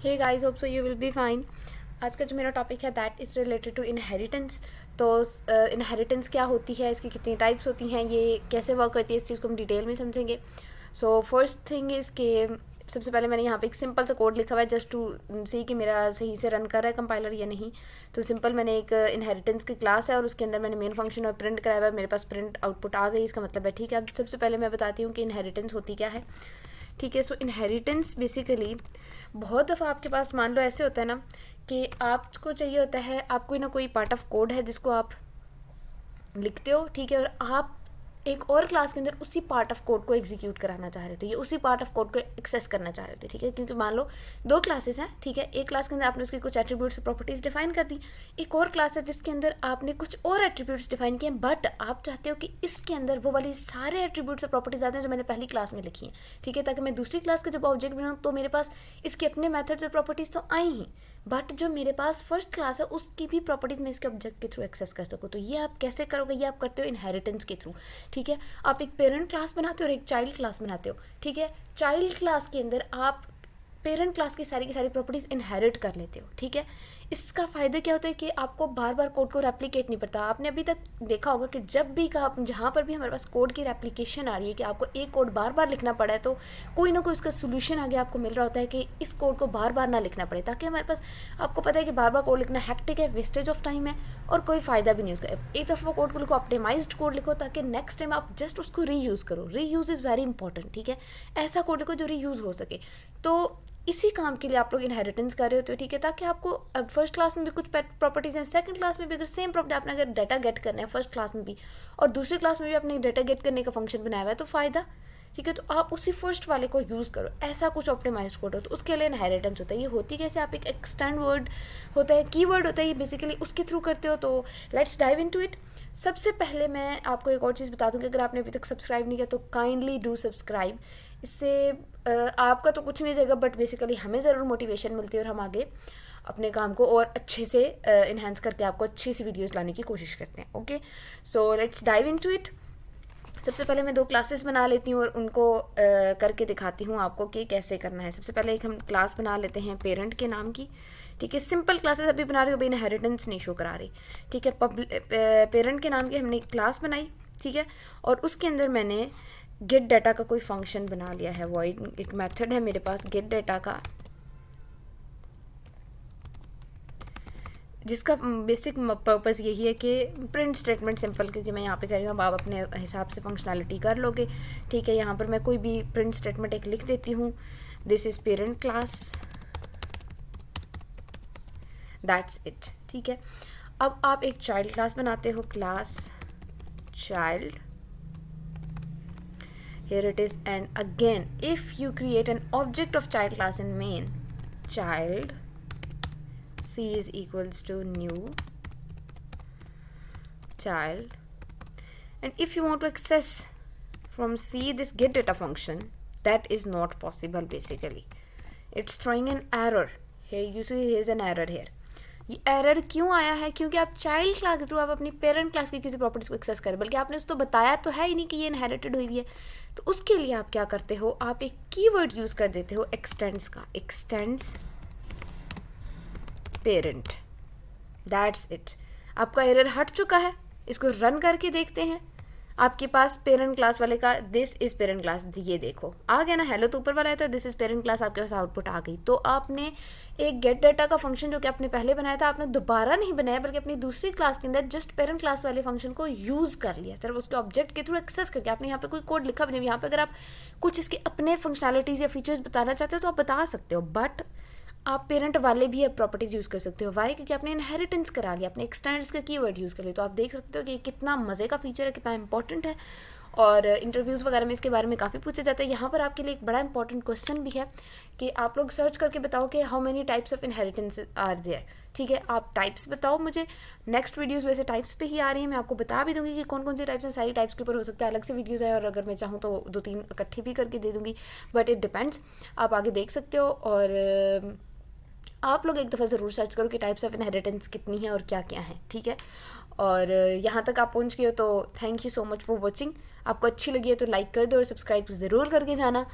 Hey guys, hope so you will be fine. आज का जो मेरा टॉपिक है that is related to inheritance. तो इनहेरिटेंस क्या होती है, इसकी कितनी टाइप्स होती हैं, ये कैसे वर्क करती है, इस चीज़ को हम डिटेल में समझेंगे। सो फर्स्ट थिंग इज़ के सबसे पहले मैंने यहाँ पे एक सिंपल सा कोड लिखा हुआ है जस्ट टू सी कि मेरा सही से रन कर रहा है कंपाइलर या नहीं। तो सिंपल मैंने एक इनहेरिटेंस की क्लास है और उसके अंदर मैंने मेन फंक्शन और प्रिंट कराया हुआ है। मेरे पास प्रिंट आउटपुट आ गई, इसका मतलब है ठीक है। अब सबसे पहले मैं बताती हूँ कि इनहेरिटेंस होती क्या है। ठीक है, सो इनहेरिटेंस बेसिकली बहुत दफ़ा आपके पास मान लो ऐसे होता है ना कि आपको चाहिए होता है, आप कोई ना कोई पार्ट ऑफ कोड है जिसको आप लिखते हो, ठीक है, और आप एक और क्लास के अंदर उसी पार्ट ऑफ कोड को एग्जीक्यूट कराना चाह रहे थे, ये उसी पार्ट ऑफ कोड को एक्सेस करना चाह रहे थे, ठीक है। क्योंकि मान लो दो क्लासेस हैं, ठीक है, एक क्लास के अंदर आपने उसकी कुछ एट्रीब्यूट्स प्रॉपर्टीज़ डिफाइन कर दी, एक और क्लास है जिसके अंदर आपने कुछ और एट्रीब्यूट्स डिफाइन किए, बट आप चाहते हो कि इसके अंदर वो वाली सारे एट्रीब्यूट्स और प्रॉपर्टीज आते हैं जो मैंने पहली क्लास में लिखी हैं, ठीक है, ताकि मैं दूसरी क्लास का जब ऑब्जेक्ट बनाऊँ तो मेरे पास इसके अपने मेथड्स और प्रॉपर्टीज़ तो आई ही, बट जो मेरे पास फर्स्ट क्लास है उसकी भी प्रॉपर्टीज़ मैं इसके ऑब्जेक्ट के थ्रू एक्सेस कर सकूँ। तो ये आप कैसे करोगे, ये आप करते हो इनहेरिटेंस के थ्रू, ठीक है। आप एक पेरेंट क्लास बनाते हो और एक चाइल्ड क्लास बनाते हो, ठीक है। चाइल्ड क्लास के अंदर आप पेरेंट क्लास की सारी प्रॉपर्टीज़ इनहेरिट कर लेते हो, ठीक है। इसका फ़ायदा क्या होता है कि आपको बार बार कोड को रेप्लिकेट नहीं पड़ता। आपने अभी तक देखा होगा कि जब भी जहाँ पर भी हमारे पास कोड की रेप्लिकेशन आ रही है कि आपको एक कोड बार बार लिखना पड़ा है, तो कोई ना कोई उसका सोल्यूशन आगे आपको मिल रहा होता है कि इस कोड को बार बार ना लिखना पड़े, ताकि हमारे पास, आपको पता है कि बार बार कोड लिखना हेक्टिक है, वेस्टेज ऑफ टाइम है और कोई फ़ायदा भी नहीं उसका। एक दफ़ा कोड को लिखो, ऑप्टिमाइज्ड कोड लिखो, ताकि नेक्स्ट टाइम आप जस्ट उसको रीयूज़ करो। रीयूज़ इज़ वेरी इंपॉर्टेंट, ठीक है। ऐसा कोड लिखो जो रीयूज़ हो सके। तो इसी काम के लिए आप लोग इनहेरिटेंस कर रहे होते हो, ठीक है, ताकि आपको अब फर्स्ट क्लास में भी कुछ प्रॉपर्टीज़ हैं, सेकंड क्लास में भी अगर सेम प्रॉपर्टी आपने अगर डाटा गेट करना है फर्स्ट क्लास में भी और दूसरी क्लास में भी आपने डाटा गेट करने का फंक्शन बनाया हुआ है, तो फ़ायदा, ठीक है। तो आप उसी फर्स्ट वाले को यूज़ करो, ऐसा कुछ ऑप्टिमाइज्ड कोड हो तो उसके लिए इनहेरिटेंस होता है। ये होती कैसे, आप एक एक्सटेंड वर्ड होता है, कीवर्ड होता है, ये बेसिकली उसके थ्रू करते हो। तो लेट्स डाइव इनटू इट। सबसे पहले मैं आपको एक और चीज़ बता दूँ कि अगर आपने अभी तक सब्सक्राइब नहीं किया तो काइंडली डू सब्सक्राइब। इससे आपका तो कुछ नहीं जाएगा, बट बेसिकली हमें ज़रूर मोटिवेशन मिलती है और हम आगे अपने काम को और अच्छे से इन्हांस करके आपको अच्छी सी वीडियोस लाने की कोशिश करते हैं। Okay, so let's dive into it. सबसे पहले मैं दो क्लासेस बना लेती हूँ और उनको करके दिखाती हूँ आपको कि कैसे करना है। सबसे पहले एक हम क्लास बना लेते हैं पेरेंट के नाम की, ठीक है। सिंपल क्लासेस अभी बना रही हो, अभी इनहेरिटेंस नहीं शो करा रही, ठीक है। पेरेंट के नाम की हमने एक क्लास बनाई, ठीक है, और उसके अंदर मैंने गेट डाटा का कोई फंक्शन बना लिया है। वॉइड एक मेथड है मेरे पास गेट डाटा का, जिसका बेसिक पर्पस यही है कि प्रिंट स्टेटमेंट सिंपल, क्योंकि मैं यहाँ पे कह रही हूँ आप अपने हिसाब से फंक्शनैलिटी कर लोगे, ठीक है। यहाँ पर मैं कोई भी प्रिंट स्टेटमेंट एक लिख देती हूँ, this is parent class, that's it, ठीक है। अब आप एक चाइल्ड क्लास बनाते हो, class child, here it is, and again if you create an object of child class in main, child c is equals to new child, and if you want to access from c this get data function, that is not possible. Basically it's throwing an error here. You see here's an error here. ये error क्यों आया है, क्योंकि आप child class के through आप अपनी parent class की किसी प्रॉपर्टीज़ को एक्सेस करें, बल्कि आपने उसको बताया तो है ही नहीं कि ये इनहेरिटेड हुई है। तो उसके लिए आप क्या करते हो, आप एक कीवर्ड यूज़ कर देते हो एक्सटेंड्स का, एक्सटेंड्स पेरेंट, दैट्स इट। आपका एरर हट चुका है, इसको रन करके देखते हैं। आपके पास पेरेंट क्लास वाले का दिस इज़ पेरेंट क्लास, ये देखो आ गया ना, हेलो तो ऊपर वाला है, तो दिस इज़ पेरेंट क्लास आपके पास आउटपुट आ गई। तो आपने एक गेट डाटा का फंक्शन जो कि आपने पहले बनाया था, आपने दोबारा नहीं बनाया, बल्कि अपनी दूसरी क्लास के अंदर जस्ट पेरेंट क्लास वाले फंक्शन को यूज़ कर लिया, सिर्फ उसके ऑब्जेक्ट के थ्रू एक्सेस करके। आपने यहाँ पे कोई कोड लिखा भी नहीं, यहाँ पे अगर आप कुछ इसके अपने फंक्शनैलिटीज़ या फीचर्स बताना चाहते हो तो आप बता सकते हो, बट आप पेरेंट वाले भी अब प्रॉपर्टीज़ यूज़ कर सकते हो। वाई, क्योंकि आपने इनहेरिटेंस करा लिया, आपने एक्सटेंड्स का कीवर्ड यूज़ कर लिया। तो आप देख सकते हो कि कितना मज़े का फीचर है, कितना इंपॉर्टेंट है, और इंटरव्यूज़ वगैरह में इसके बारे में काफ़ी पूछा जाता है। यहाँ पर आपके लिए एक बड़ा इंपॉर्टेंट क्वेश्चन भी है कि आप लोग सर्च करके बताओ कि how many types of inheritance are there, ठीक है। आप टाइप्स बताओ मुझे, नेक्स्ट वीडियोज़ वैसे टाइप्स पे ही आ रही है, मैं आपको बता भी दूंगी कि कौन कौन सी टाइप्स हैं। सारी टाइप्स के ऊपर हो सकता है अलग से वीडियोज़ आए, और अगर मैं चाहूँ तो 2-3 इकट्ठी भी करके दे दूँगी, बट इट डिपेंड्स, आप आगे देख सकते हो। और आप लोग एक दफ़ा ज़रूर सर्च करो कि टाइप्स ऑफ इनहेरिटेंस कितनी है और क्या क्या है, ठीक है। और यहाँ तक आप पहुँच गए हो तो thank you so much for watching. आपको अच्छी लगी है तो लाइक कर दो और सब्सक्राइब ज़रूर करके जाना।